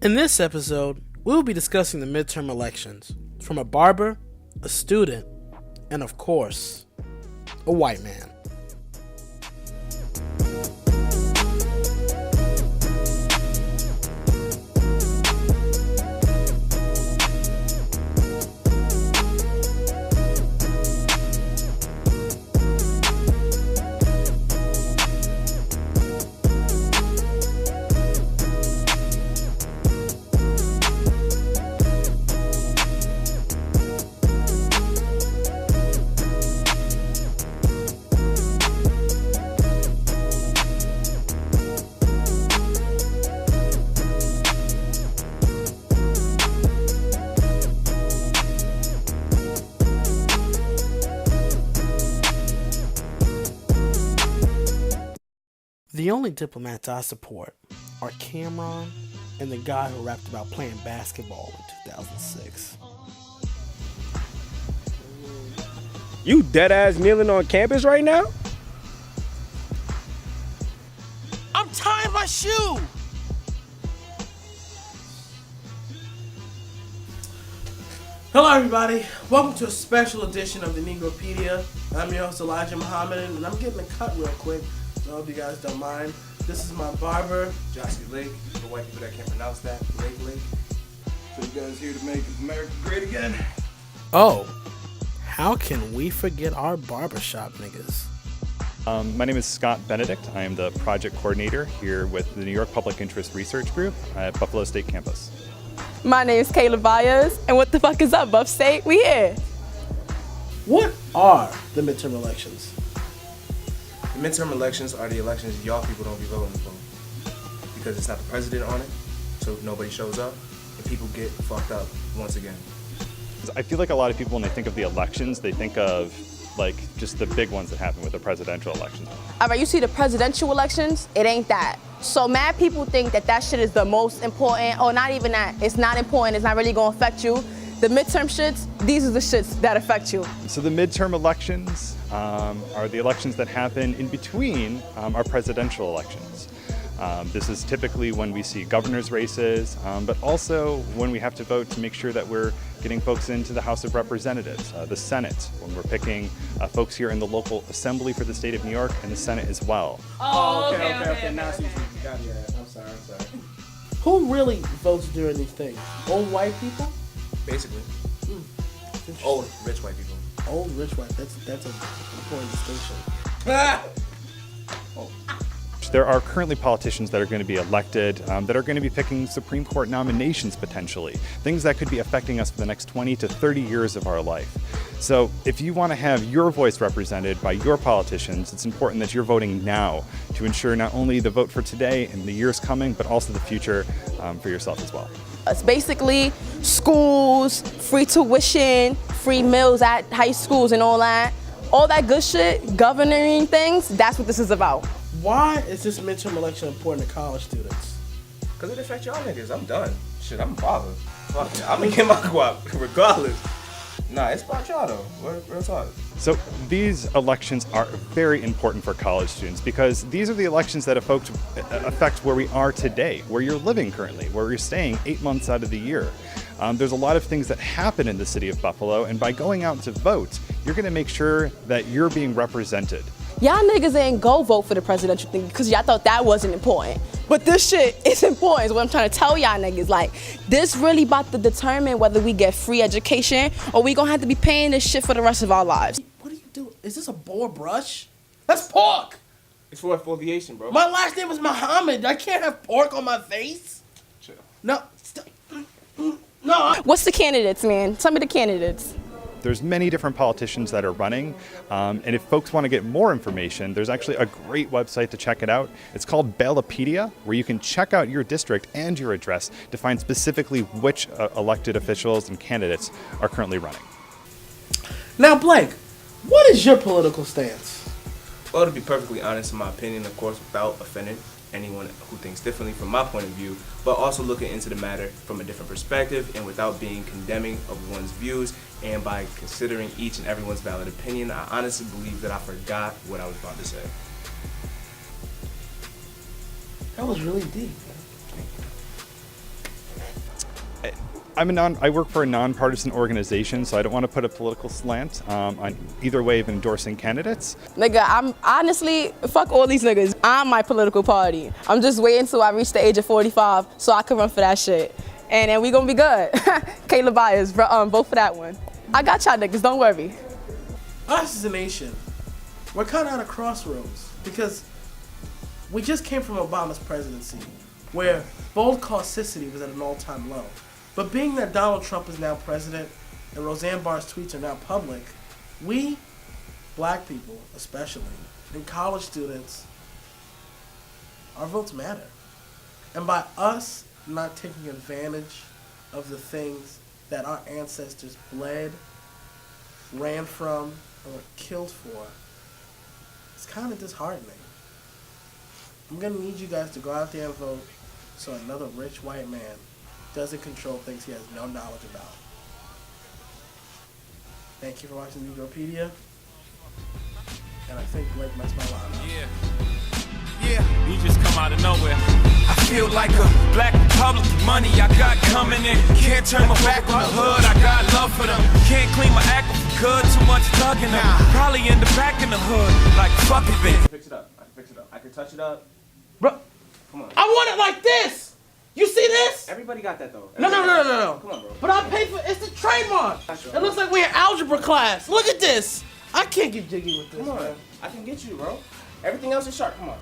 In this episode, we will be discussing the midterm elections from a barber, a student, and of course, a white man. The only diplomats I support are Cameron and the guy who rapped about playing basketball in 2006. You dead ass kneeling on campus right now? I'm tying my shoe! Hello everybody, welcome to a special edition of the Negropedia. I'm your host Elijah Muhammad and I'm getting a cut real quick, so I hope you guys don't mind. This is my barber, Josky Lake, for white people that can't pronounce that, Lake. So you guys here to make America great again? Oh, how can we forget our barbershop niggas? My name is Scott Benedict. I am the project coordinator here with the New York Public Interest Research Group at Buffalo State Campus. My name is Kayla Vyas, and what the fuck is up, Buff State? We here. What are the midterm elections? The midterm elections are the elections y'all people don't be voting for. Because it's not the president on it, so nobody shows up, and people get fucked up once again. I feel like a lot of people, when they think of the elections, they think of like just the big ones that happen with the presidential elections. All right, you see the presidential elections, it ain't that. So mad people think that that shit is the most important, or not even that. It's not important, it's not really gonna affect you. The midterm shits, these are the shits that affect you. So the midterm elections are the elections that happen in between our presidential elections. This is typically when we see governor's races, but also when we have to vote to make sure that we're getting folks into the House of Representatives, the Senate, when we're picking folks here in the local assembly for the state of New York and the Senate as well. Oh, okay. Now I see what you got here. I'm sorry. Who really votes during these things? Old white people? Basically. Old, rich white people. Old rich white, that's an important distinction. There are currently politicians that are going to be elected that are going to be picking Supreme Court nominations potentially, things that could be affecting us for the next 20 to 30 years of our life. So if you want to have your voice represented by your politicians, it's important that you're voting now to ensure not only the vote for today and the years coming, but also the future for yourself as well. It's basically schools, free tuition, free meals at high schools and all that good shit, governing things, that's what this is about. Why is this midterm election important to college students? Because it affects y'all niggas. I'm done. Shit, I'm bothered. Fuck it. I'm gonna get my guap regardless. Nah, it's about y'all though. Real talk. So these elections are very important for college students because these are the elections that affect where we are today, where you're living currently, where you're staying 8 months out of the year. There's a lot of things that happen in the city of Buffalo, and by going out to vote, you're gonna make sure that you're being represented. Y'all niggas ain't go vote for the presidential thing because y'all thought that wasn't important. But this shit is important, is what I'm trying to tell y'all niggas. Like, this really about to determine whether we get free education or we gonna have to be paying this shit for the rest of our lives. What are you doing? Is this a boar brush? That's pork! It's for exfoliation, bro. My last name is Muhammad. I can't have pork on my face. Chill. No. No. What's the candidates, man? Tell me the candidates. There's many different politicians that are running, and if folks want to get more information, there's actually a great website to check it out. It's called Negropedia, where you can check out your district and your address to find specifically which elected officials and candidates are currently running. Now, Blake, what is your political stance? Well, to be perfectly honest, in my opinion, of course, without offending anyone who thinks differently from my point of view, but also looking into the matter from a different perspective and without being condemning of one's views and by considering each and everyone's valid opinion, I honestly believe that I forgot what I was about to say. That was really deep. I work for a nonpartisan organization, so I don't want to put a political slant on either way of endorsing candidates. Nigga, I'm honestly, fuck all these niggas. I'm my political party. I'm just waiting till I reach the age of 45 so I can run for that shit. And then we gonna be good. Caleb Byers, vote for that one. I got y'all niggas, don't worry. Us as a nation, we're kind of at a crossroads because we just came from Obama's presidency where bold causticity was at an all-time low. But being that Donald Trump is now president and Roseanne Barr's tweets are now public, we, black people especially, and college students, our votes matter. And by us not taking advantage of the things that our ancestors bled, ran from, or were killed for, it's kind of disheartening. I'm going to need you guys to go out there and vote so another rich white man doesn't control things he has no knowledge about. Thank you for watching Negropedia. And I think Blake messed my line up. Yeah, you just come out of nowhere. I feel like a black republic. Money I got coming in. Can't turn my back on the hood. I got love for them. Can't clean my act if I could. Too much thugging them. Probably end up back in the hood. Like fuck it, bitch. Fix it up. I can fix it up. I can touch it up. Bro, Come on. I want it like this! You see this? Everybody got that though. No. Come on, bro. But I pay for it's the trademark. It looks like we're in algebra class. Look at this. I can't get jiggy with this, Come on. man. I can get you, bro. Everything else is sharp. Come on.